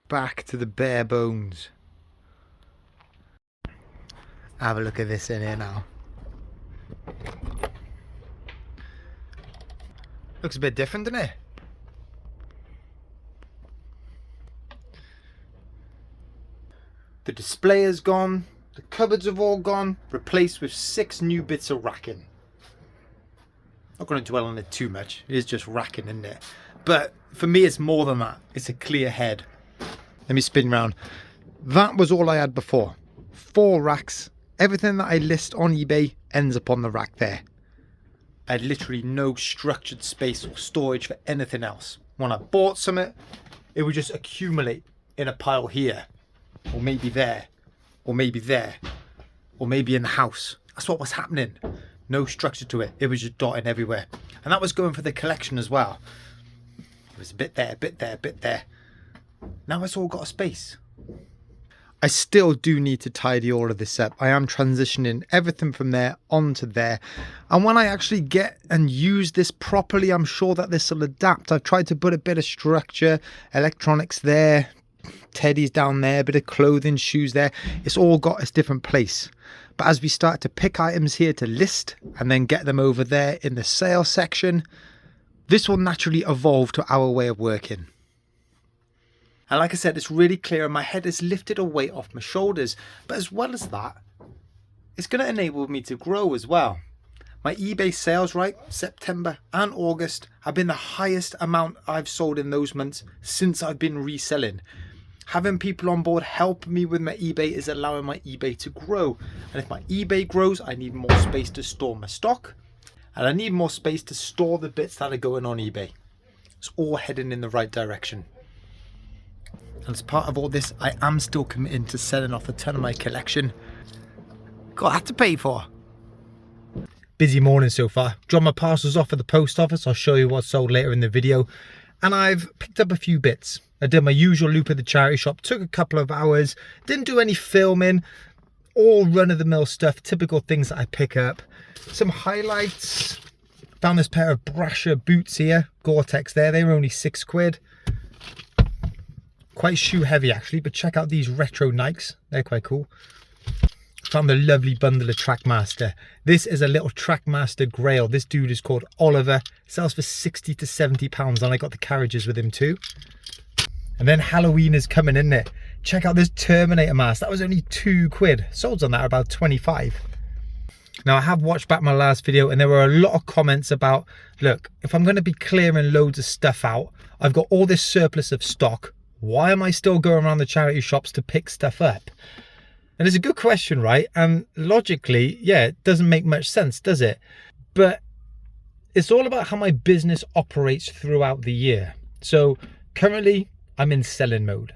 back to the bare bones. Have a look at this in here now. Looks a bit different, doesn't it? The display is gone, the cupboards have all gone, replaced with 6 new bits of racking. Not going to dwell on it too much, it is just racking in there. But for me it's more than that, it's a clear head. Let me spin round. That was all I had before. 4 racks, everything that I list on eBay ends up on the rack there. I had literally no structured space or storage for anything else. When I bought something, it would just accumulate in a pile here. Or maybe there, or maybe there, or maybe in the house. That's what was happening. No structure to it. It was just dotting everywhere. And that was going for the collection as well. It was a bit there, a bit there, a bit there. Now it's all got a space. I still do need to tidy all of this up. I am transitioning everything from there onto there. And when I actually get and use this properly, I'm sure that this will adapt. I've tried to put a bit of structure, electronics there, teddies down there, a bit of clothing, shoes there. It's all got its different place. But as we start to pick items here to list and then get them over there in the sale section, this will naturally evolve to our way of working. And like I said, it's really clear and my head has lifted a weight off my shoulders. But as well as that, it's going to enable me to grow as well. My eBay sales, right, September and August have been the highest amount I've sold in those months since I've been reselling. Having people on board helping me with my eBay is allowing my eBay to grow. And if my eBay grows, I need more space to store my stock. And I need more space to store the bits that are going on eBay. It's all heading in the right direction. And as part of all this, I am still committed to selling off a ton of my collection. Got that to pay for. Busy morning so far. Dropped my parcels off at the post office. I'll show you what's sold later in the video. And I've picked up a few bits. I did my usual loop at the charity shop. Took a couple of hours. Didn't do any filming. All run-of-the-mill stuff. Typical things that I pick up. Some highlights. Found this pair of Brasher boots here. Gore-Tex there. They were only £6. Quite shoe heavy actually. But check out these retro Nikes. They're quite cool. Found a lovely bundle of Trackmaster. This is a little Trackmaster Grail. This dude is called Oliver. Sells for 60 to 70 pounds, and I got the carriages with him too. And then Halloween is coming in there. Check out this Terminator mask. That was only £2. Sold on that about 25. Now I have watched back my last video and there were a lot of comments about, look, if I'm going to be clearing loads of stuff out, I've got all this surplus of stock. Why am I still going around the charity shops to pick stuff up? And it's a good question, right? And logically, yeah, it doesn't make much sense, does it? But it's all about how my business operates throughout the year. So currently I'm in selling mode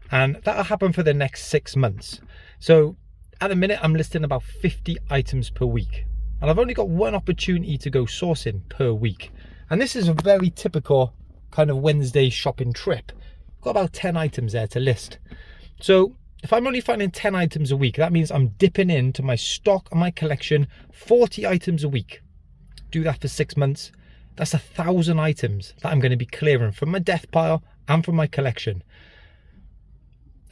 and that'll happen for the next 6 months. So at the minute, I'm listing about 50 items per week. And I've only got one opportunity to go sourcing per week. And this is a very typical kind of Wednesday shopping trip. I've got about 10 items there to list. So if I'm only finding 10 items a week, that means I'm dipping into my stock and my collection 40 items a week. Do that for 6 months. That's 1,000 items that I'm going to be clearing from my death pile and from my collection.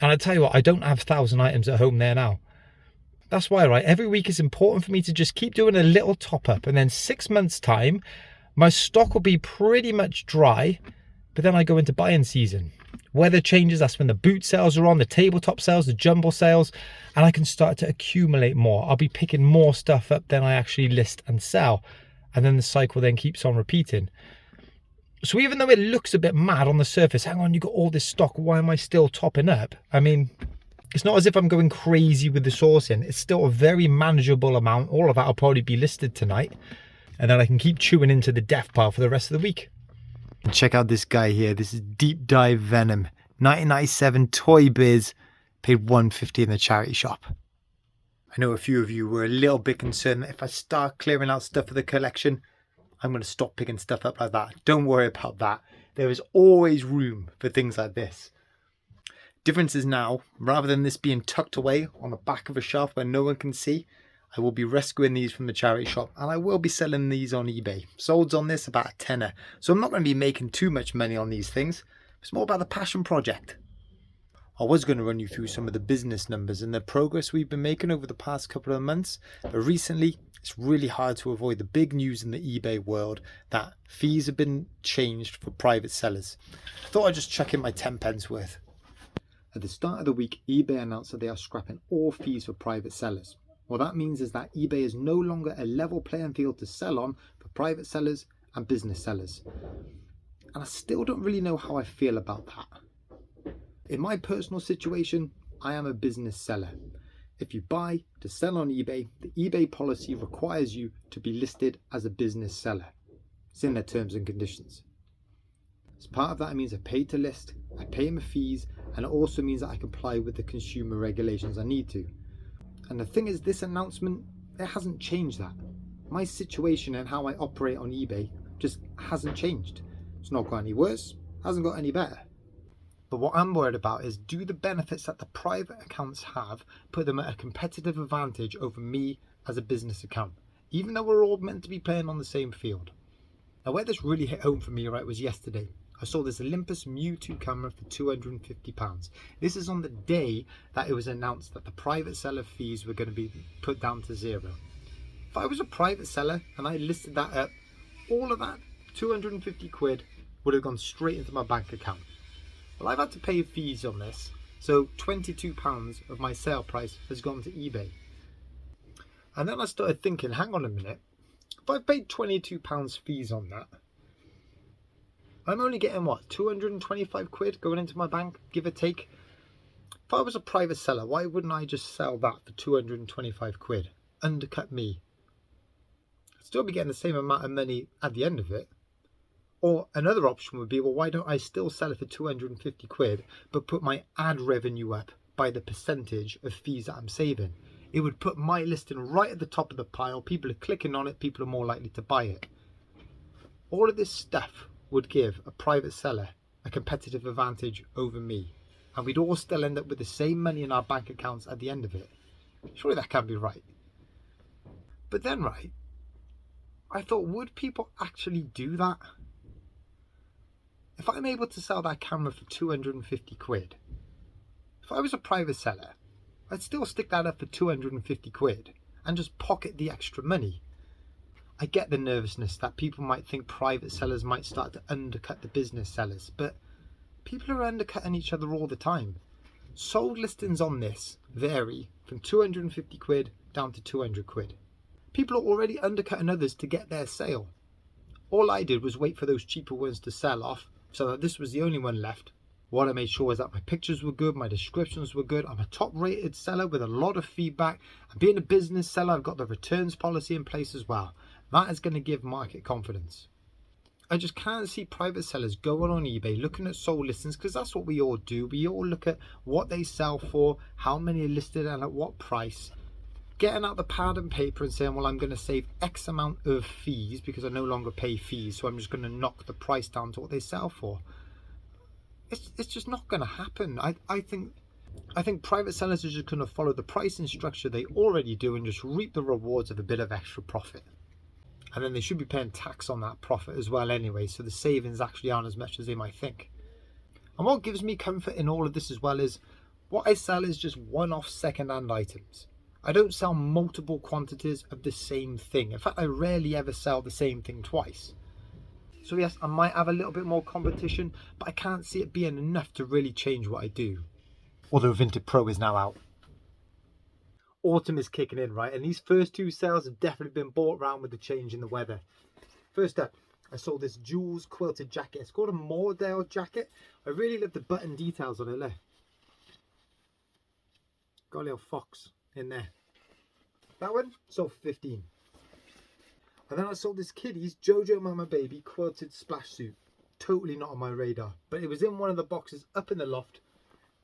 And I tell you what, I don't have 1,000 items at home there now. That's why, right, every week it's important for me to just keep doing a little top up, and then 6 months time, my stock will be pretty much dry, but then I go into buying season. Weather changes, that's when the boot sales are on, the tabletop sales, the jumble sales, and I can start to accumulate more. I'll be picking more stuff up than I actually list and sell, and then the cycle then keeps on repeating. So even though it looks a bit mad on the surface, hang on, you got all this stock, why am I still topping up? I mean, it's not as if I'm going crazy with the sourcing. It's still a very manageable amount. All of that will probably be listed tonight. And then I can keep chewing into the death pile for the rest of the week. And check out this guy here. This is Deep Dive Venom. 1997 Toy Biz. Paid £1.50 in the charity shop. I know a few of you were a little bit concerned that if I start clearing out stuff for the collection, I'm going to stop picking stuff up like that. Don't worry about that. There is always room for things like this. Difference is now, rather than this being tucked away on the back of a shelf where no one can see, I will be rescuing these from the charity shop and I will be selling these on eBay. Solds on this about a tenner. So I'm not going to be making too much money on these things. It's more about the passion project. I was going to run you through some of the business numbers and the progress we've been making over the past couple of months, but recently it's really hard to avoid the big news in the eBay world that fees have been changed for private sellers. I thought I'd just chuck in my 10 pence worth. At the start of the week, eBay announced that they are scrapping all fees for private sellers. What that means is that eBay is no longer a level playing field to sell on for private sellers and business sellers. And I still don't really know how I feel about that. In my personal situation, I am a business seller. If you buy to sell on eBay, the eBay policy requires you to be listed as a business seller. It's in their terms and conditions. As part of that, it means I pay to list, I pay my fees, and it also means that I comply with the consumer regulations I need to. And the thing is, this announcement, it hasn't changed that. My situation and how I operate on eBay just hasn't changed. It's not got any worse, hasn't got any better. But what I'm worried about is, do the benefits that the private accounts have put them at a competitive advantage over me as a business account, even though we're all meant to be playing on the same field? Now, where this really hit home for me, right, was yesterday. I saw this Olympus Mu2 camera for £250. This is on the day that it was announced that the private seller fees were going to be put down to zero. If I was a private seller and I listed that up, all of that 250 quid would have gone straight into my bank account. Well, I've had to pay fees on this, so £22 of my sale price has gone to eBay. And then I started thinking, hang on a minute, if I've paid £22 fees on that, I'm only getting what, 225 quid going into my bank, give or take. If I was a private seller, why wouldn't I just sell that for 225 quid? Undercut me. I'd still be getting the same amount of money at the end of it. Or another option would be, well, why don't I still sell it for 250 quid, but put my ad revenue up by the percentage of fees that I'm saving? It would put my listing right at the top of the pile. People are clicking on it. People are more likely to buy it. All of this stuff would give a private seller a competitive advantage over me, and we'd all still end up with the same money in our bank accounts at the end of it. Surely that can't be right. But then, right, I thought, would people actually do that? If I'm able to sell that camera for 250 quid, if I was a private seller, I'd still stick that up for 250 quid and just pocket the extra money. I get the nervousness that people might think private sellers might start to undercut the business sellers, but people are undercutting each other all the time. Sold listings on this vary from 250 quid down to 200 quid. People are already undercutting others to get their sale. All I did was wait for those cheaper ones to sell off so that this was the only one left. What I made sure was that my pictures were good, my descriptions were good. I'm a top rated seller with a lot of feedback, and being a business seller, I've got the returns policy in place as well. That is going to give market confidence. I just can't see private sellers going on eBay looking at sold listings, because that's what we all do. We all look at what they sell for, how many are listed and at what price, getting out the pad and paper and saying, well, I'm going to save X amount of fees because I no longer pay fees, so I'm just going to knock the price down to what they sell for. It's just not going to happen. I think private sellers are just going to follow the pricing structure they already do and just reap the rewards of a bit of extra profit. And then they should be paying tax on that profit as well anyway, so the savings actually aren't as much as they might think. And what gives me comfort in all of this as well is, what I sell is just one-off second-hand items. I don't sell multiple quantities of the same thing. In fact, I rarely ever sell the same thing twice. So yes, I might have a little bit more competition, but I can't see it being enough to really change what I do. Although Vinted Pro is now out. Autumn is kicking in, right? And these first two sales have definitely been bought around with the change in the weather. First up, I saw this Jules quilted jacket. It's called a Moordale jacket. I really love the button details on it. Look. Got a little fox in there. That one sold for 15. And then I saw this Kiddies Jojo Mama Baby quilted splash suit. Totally not on my radar, but it was in one of the boxes up in the loft.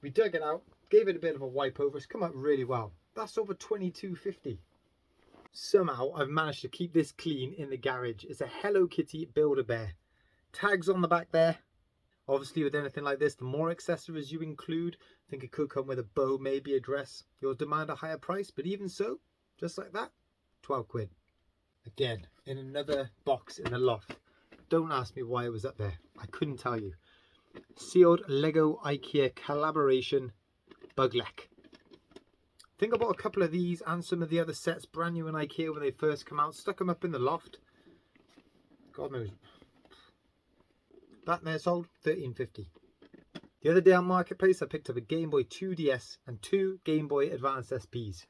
We dug it out, gave it a bit of a wipe over. It's come out really well. That's over $22.50. Somehow I've managed to keep this clean in the garage. It's a Hello Kitty Build-A-Bear. Tags on the back there. Obviously with anything like this, the more accessories you include, I think it could come with a bow, maybe a dress. You'll demand a higher price, but even so, just like that, 12 quid. Again, in another box in the loft. Don't ask me why it was up there. I couldn't tell you. Sealed Lego IKEA collaboration Bugleck. I think I bought a couple of these and some of the other sets brand new in IKEA when they first come out. Stuck them up in the loft. God knows. That there sold $13.50. The other day on Marketplace I picked up a Game Boy 2DS and 2 Game Boy Advance SPs.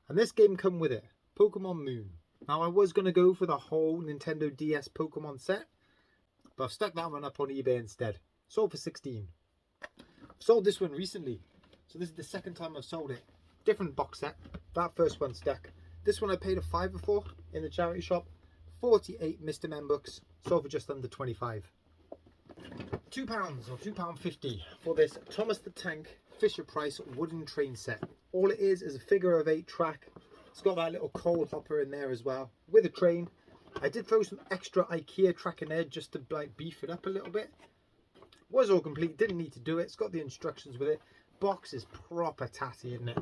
And this game come with it, Pokemon Moon. Now I was going to go for the whole Nintendo DS Pokemon set, but I've stuck that one up on eBay instead. Sold for $16. I've sold this one recently, so this is the second time I've sold it. Different box set. That first one stuck. This one I paid a $5 for in the charity shop. 48 Mr. Men books, sold for just under 25. £2 or £2.50 for this Thomas the Tank Fisher Price wooden train set. All it is a figure of 8 track. It's got that little coal hopper in there as well with a train. I did throw some extra IKEA track in there just to like beef it up a little bit. Was all complete, didn't need to do it. It's got the instructions with it. Box is proper tatty, isn't it?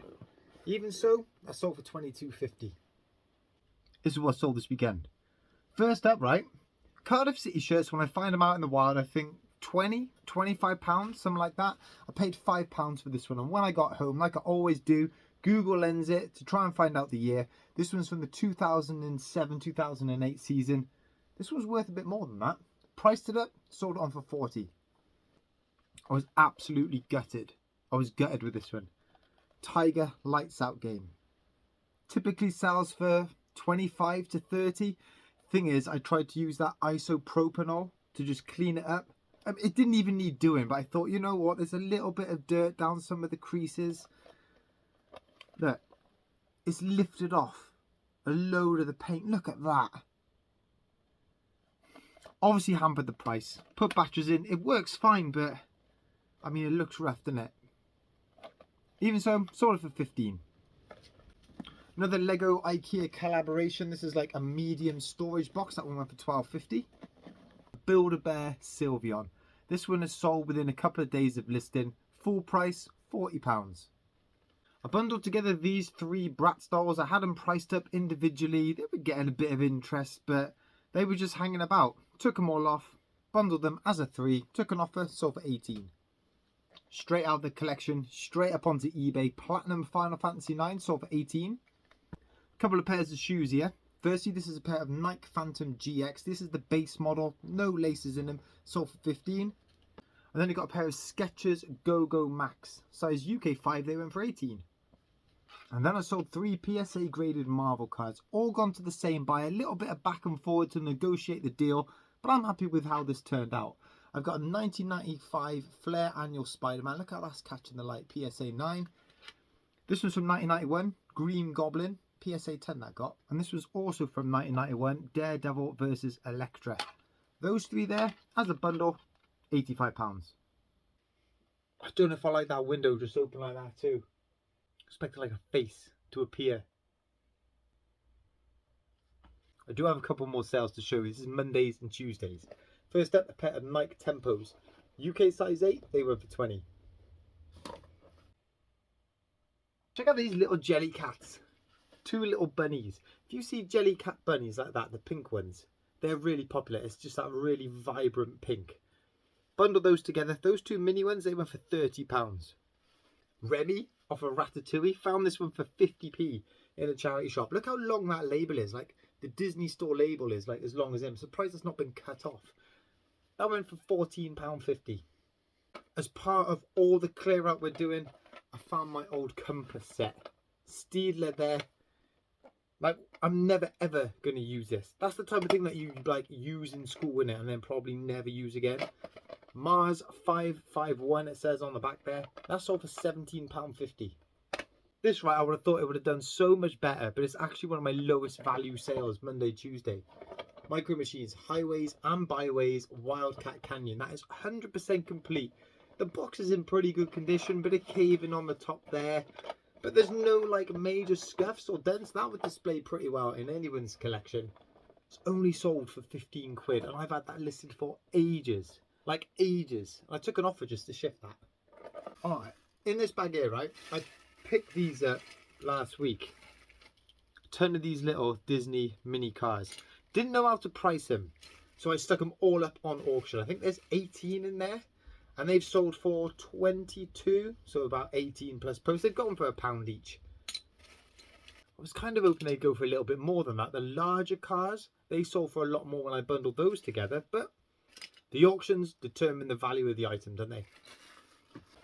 Even so, I sold for $22.50. This is what I sold this weekend. First up, right, Cardiff City shirts. When I find them out in the wild, I think 20, 25 pounds, something like that. I paid £5 for this one, and when I got home, like I always do, Google Lens it to try and find out the year. This one's from the 2007-2008 season. This one's worth a bit more than that. Priced it up, sold it on for 40. I was absolutely gutted. I was gutted with this one. Tiger Lights Out game. Typically sells for 25 to 30. Thing is, I tried to use that isopropanol to just clean it up. It didn't even need doing, but I thought, you know what, there's a little bit of dirt down some of the creases. Look, it's lifted off a load of the paint. Look at that. Obviously hampered the price. Put batteries in, it works fine, but I mean, it looks rough, doesn't it? Even so, sold it for 15. Another Lego IKEA collaboration. This is like a medium storage box. That one went for $12.50. Build-A-Bear Sylveon. This one is sold within a couple of days of listing. Full price, £40. I bundled together these 3 Bratz dolls. I had them priced up individually. They were getting a bit of interest, but they were just hanging about. Took them all off, bundled them as a 3, took an offer, sold for 18. Straight out of the collection, straight up onto eBay. Platinum Final Fantasy 9, sold for 18. Couple of pairs of shoes here. Firstly, this is a pair of Nike Phantom GX. This is the base model, no laces in them, sold for 15. And then you got a pair of Skechers Go-Go Max, size UK 5, they went for 18. And then I sold 3 PSA graded Marvel cards, all gone to the same buyer. A little bit of back and forward to negotiate the deal, but I'm happy with how this turned out. I've got a 1995 Flair Annual Spider-Man. Look how that's catching the light, PSA 9. This was from 1991, Green Goblin, PSA 10 that got. And this was also from 1991, Daredevil versus Elektra. Those 3 there, as a bundle, £85. I don't know if I like that window just open like that too. Expected like a face to appear. I do have a couple more sales to show you. This is Mondays and Tuesdays. First up, a pair of Nike Tempos. UK size 8, they went for 20. Check out these little jelly cats. 2 little bunnies. If you see jelly cat bunnies like that, the pink ones, they're really popular. It's just that really vibrant pink. Bundle those together. Those 2 mini ones, they went for £30. Remy off of Ratatouille found this one for 50p in a charity shop. Look how long that label is. Like the Disney store label is like as long as him. I'm surprised it's not been cut off. That went for £14.50. As part of all the clear out we're doing, I found my old compass set. Steedler there. Like, I'm never ever going to use this. That's the type of thing that you like use in school, innit? And then probably never use again. Mars 551, it says on the back there. That sold for £17.50. This, right, I would have thought it would have done so much better, but it's actually one of my lowest value sales Monday, Tuesday. Micro Machines, Highways and Byways, Wildcat Canyon. That is 100% complete. The box is in pretty good condition, bit of caving on the top there. But there's no like major scuffs or dents. That would display pretty well in anyone's collection. It's only sold for 15 quid and I've had that listed for ages. Like ages. I took an offer just to shift that. Alright, in this bag here, right, I picked these up last week. A ton of these little Disney mini cars. Didn't know how to price them. So I stuck them all up on auction. I think there's 18 in there. and they've sold for 22, so about 18 plus post. They've got them for £1 each. I was kind of hoping they'd go for a little bit more than that. The larger cars, they sold for a lot more when I bundled those together, but the auctions determine the value of the item, don't they?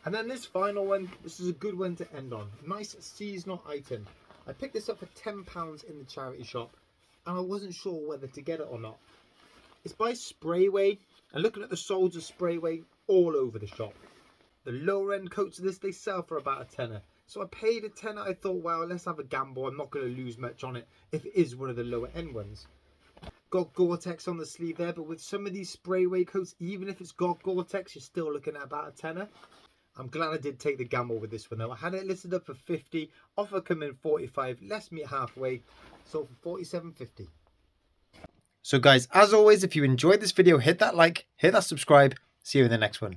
And then this final one, this is a good one to end on. Nice seasonal item. I picked this up for £10 in the charity shop, and I wasn't sure whether to get it or not. It's by Sprayway, and looking at the soles of Sprayway all over the shop. The lower end coats of this, they sell for about a tenner. So I paid a tenner. I thought, well, let's have a gamble. I'm not going to lose much on it if it is one of the lower end ones. Got Gore-Tex on the sleeve there, but with some of these Sprayway coats, even if it's got Gore-Tex, you're still looking at about a tenner. I'm glad I did take the gamble with this one though. I had it listed up for 50, offer come in 45, let's meet halfway, sold for 47.50. So guys, as always, if you enjoyed this video, hit that like, hit that subscribe, see you in the next one.